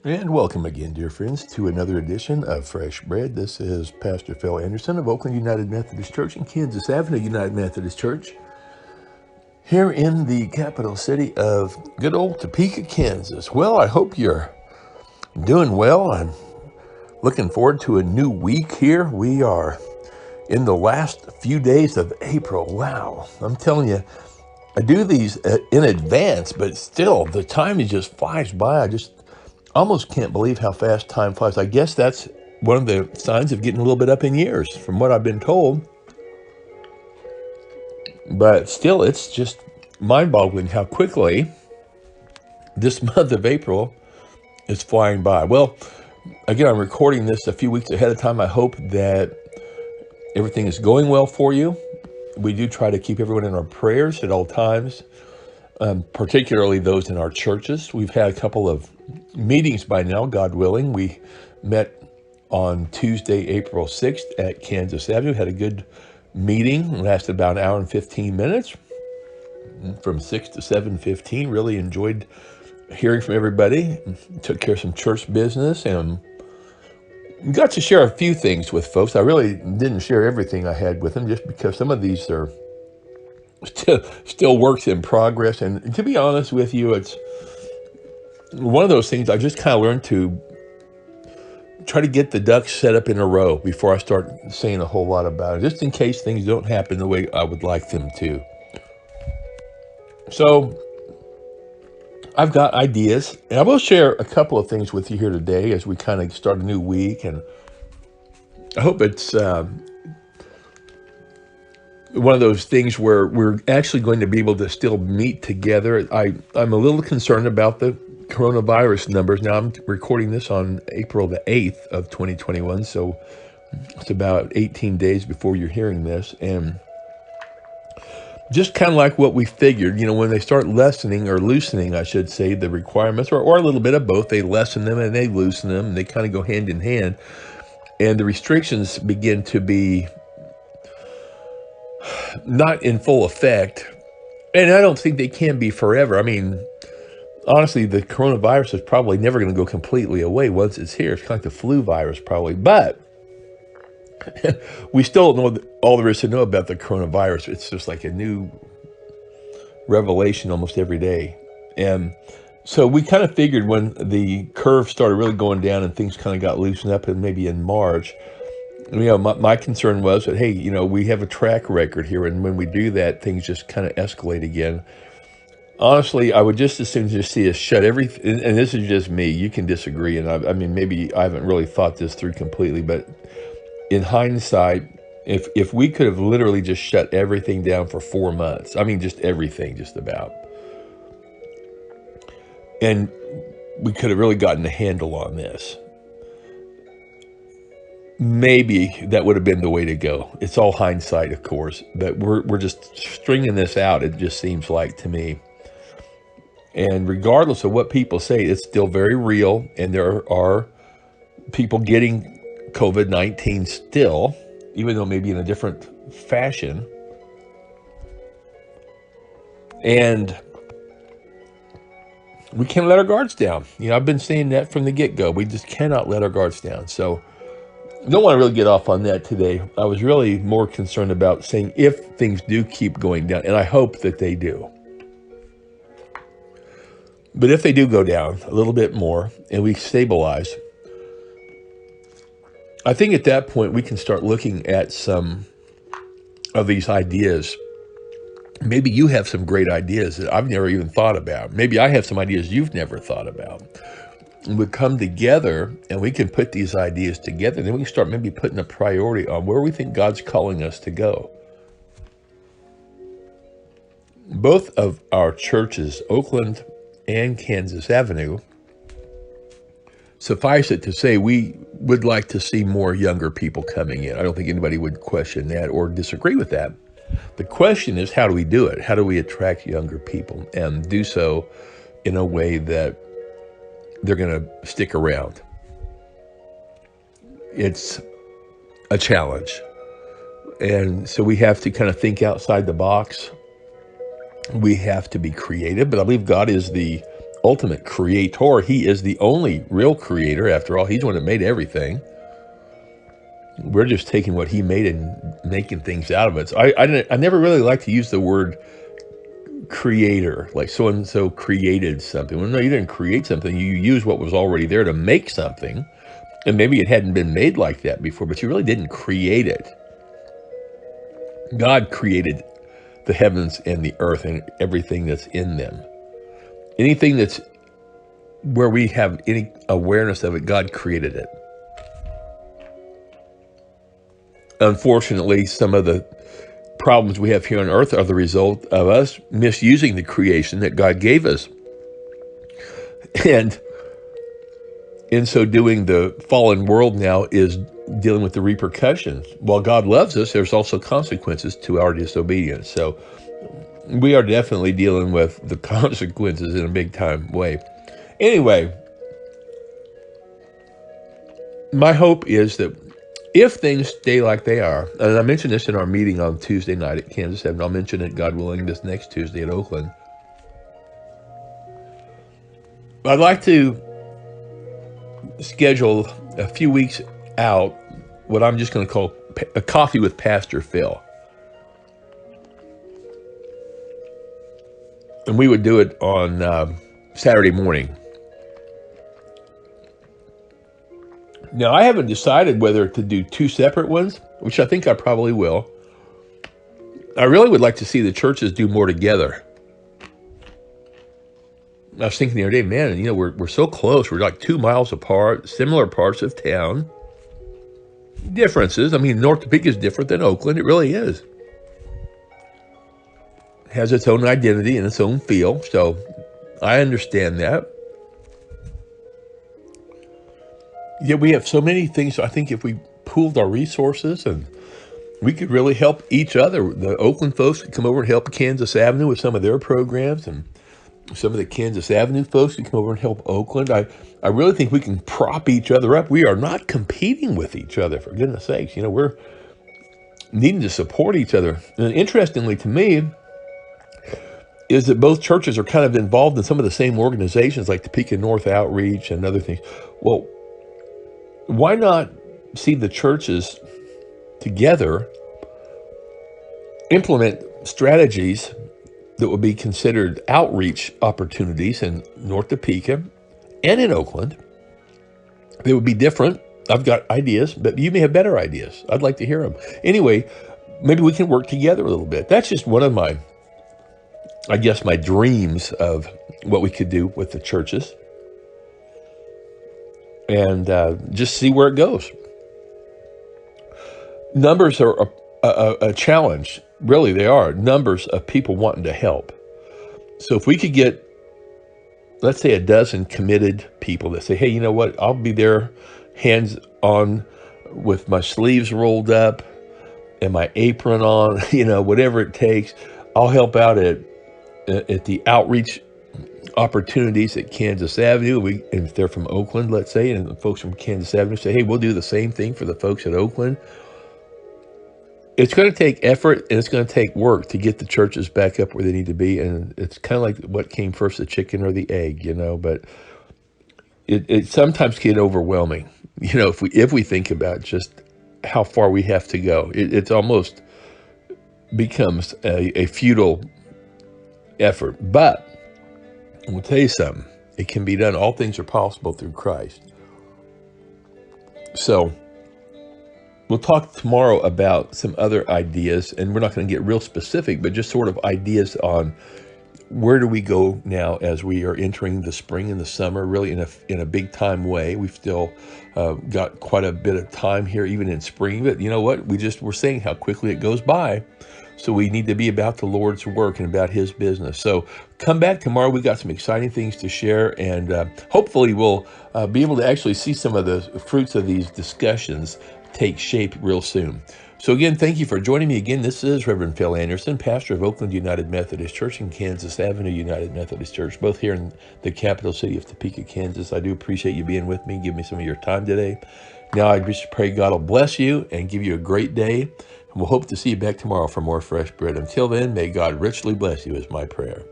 And welcome again, dear friends, to another edition of Fresh Bread. This is Pastor Phil Anderson of Oakland United Methodist Church and Kansas Avenue United Methodist Church here in the capital city of good old Topeka, Kansas. Well, I hope you're doing well. I'm looking forward to a new week here. We are in the last few days of April. Wow, I'm telling you, I do these in advance, but still, the time just flies by. I just almost can't believe how fast time flies. I guess that's one of the signs of getting a little bit up in years, from what I've been told. But still, it's just mind-boggling how quickly this month of April is flying by. Well, again, I'm recording this a few weeks ahead of time. I hope that everything is going well for you. We do try to keep everyone in our prayers at all times, particularly those in our churches. We've had a couple of meetings by now, God willing. We met on Tuesday, April 6th at Kansas Avenue, had a good meeting, it lasted about an hour and 15 minutes, from 6 to 7:15. Really enjoyed hearing from everybody, took care of some church business, and got to share a few things with folks. I really didn't share everything I had with them, just because some of these are still works in progress. And to be honest with you, it's one of those things I just kind of learned to try to get the ducks set up in a row before I start saying a whole lot about it, just in case things don't happen the way I would like them to. So I've got ideas, and I will share a couple of things with you here today as we kind of start a new week. And I hope it's one of those things where we're actually going to be able to still meet together. I'm a little concerned about the coronavirus numbers. Now, I'm recording this on April the 8th of 2021, so it's about 18 days before you're hearing this. And just kind of like what we figured, when they start lessening or loosening, I should say, the requirements, or a little bit of both, they lessen them and they loosen them, and they kind of go hand in hand. And the restrictions begin to be not in full effect. And I don't think they can be forever. I mean, honestly, the coronavirus is probably never going to go completely away once it's here. It's kind of like the flu virus, probably. But we still don't know all there is to know about the coronavirus. It's just like a new revelation almost every day. And so we kind of figured when the curve started really going down and things kind of got loosened up, and maybe in March, my concern was that, hey, we have a track record here, and when we do that, things just kind of escalate again. Honestly, I would just as soon just see us shut everything, and this is just me, you can disagree, and I mean, maybe I haven't really thought this through completely, but in hindsight, if we could have literally just shut everything down for 4 months, I mean, just everything, just about, and we could have really gotten a handle on this, maybe that would have been the way to go. It's all hindsight, of course, but we're just stringing this out, it just seems like to me. And regardless of what people say, it's still very real, and there are people getting COVID-19 still, even though maybe in a different fashion. And we can't let our guards down. I've been saying that from the get-go. We just cannot let our guards down. So I don't want to really get off on that today. I was really more concerned about saying if things do keep going down, and I hope that they do. But if they do go down a little bit more and we stabilize, I think at that point we can start looking at some of these ideas. Maybe you have some great ideas that I've never even thought about. Maybe I have some ideas you've never thought about. And we come together and we can put these ideas together. Then we can start maybe putting a priority on where we think God's calling us to go. Both of our churches, Oakland and Kansas Avenue, suffice it to say, we would like to see more younger people coming in. I don't think anybody would question that or disagree with that. The question is, how do we do it? How do we attract younger people and do so in a way that they're going to stick around? It's a challenge. And so we have to kind of think outside the box. We have to be creative, but I believe God is the ultimate creator. He is the only real creator. After all, he's the one that made everything. We're just taking what he made and making things out of it. So I never really like to use the word creator, like so-and-so created something. Well, no, you didn't create something. You used what was already there to make something. And maybe it hadn't been made like that before, but you really didn't create it. God created the heavens and the earth and everything that's in them. Anything that's where we have any awareness of it, God created it. Unfortunately, some of the problems we have here on earth are the result of us misusing the creation that God gave us. And in so doing, the fallen world now is dealing with the repercussions. While God loves us, there's also consequences to our disobedience. So we are definitely dealing with the consequences in a big time way. Anyway, my hope is that if things stay like they are, and I mentioned this in our meeting on Tuesday night at Kansas Heaven, I'll mention it, God willing, this next Tuesday at Oakland. I'd like to schedule a few weeks out what I'm just going to call a coffee with Pastor Phil. And we would do it on Saturday morning. Now, I haven't decided whether to do two separate ones, which I think I probably will. I really would like to see the churches do more together. I was thinking the other day, man, you know, we're so close. We're like 2 miles apart, similar parts of town. Differences. I mean, North Topeka is different than Oakland. It really is. It has its own identity and its own feel. So I understand that. Yet we have so many things. I think if we pooled our resources, and we could really help each other. The Oakland folks could come over and help Kansas Avenue with some of their programs, and some of the Kansas Avenue folks could come over and help Oakland. I really think we can prop each other up. We are not competing with each other, for goodness sakes. You know, we're needing to support each other. And interestingly to me is that both churches are kind of involved in some of the same organizations like Topeka North Outreach and other things. Well, why not see the churches together implement strategies that would be considered outreach opportunities in North Topeka and in Oakland? They would be different. I've got ideas, but you may have better ideas. I'd like to hear them. Anyway, maybe we can work together a little bit. That's just one of my, I guess, my dreams of what we could do with the churches. And just see where it goes. Numbers are a challenge. Really, they are. Numbers of people wanting to help. So if we could get, let's say, a dozen committed people that say, hey, you know what? I'll be there hands on with my sleeves rolled up and my apron on, you know, whatever it takes. I'll help out at the outreach opportunities at Kansas Avenue. And if they're from Oakland, let's say, and the folks from Kansas Avenue say, hey, we'll do the same thing for the folks at Oakland. It's going to take effort and it's going to take work to get the churches back up where they need to be. And it's kind of like what came first, the chicken or the egg, you know, but it sometimes can get overwhelming, you know, if we think about just how far we have to go. It's almost becomes a futile effort. But I will tell you something. It can be done. All things are possible through Christ. So we'll talk tomorrow about some other ideas, and we're not going to get real specific, but just sort of ideas on where do we go now as we are entering the spring and the summer, really in a big time way. We've still got quite a bit of time here, even in spring. But you know what? We're saying how quickly it goes by. So we need to be about the Lord's work and about his business. So come back tomorrow. We've got some exciting things to share, and hopefully we'll be able to actually see some of the fruits of these discussions take shape real soon. So again, thank you for joining me again. This is Reverend Phil Anderson, pastor of Oakland United Methodist Church and Kansas Avenue United Methodist Church, both here in the capital city of Topeka, Kansas. I do appreciate you being with me. Give me some of your time today. Now I just pray God will bless you and give you a great day. And we'll hope to see you back tomorrow for more fresh bread. Until then, may God richly bless you is my prayer.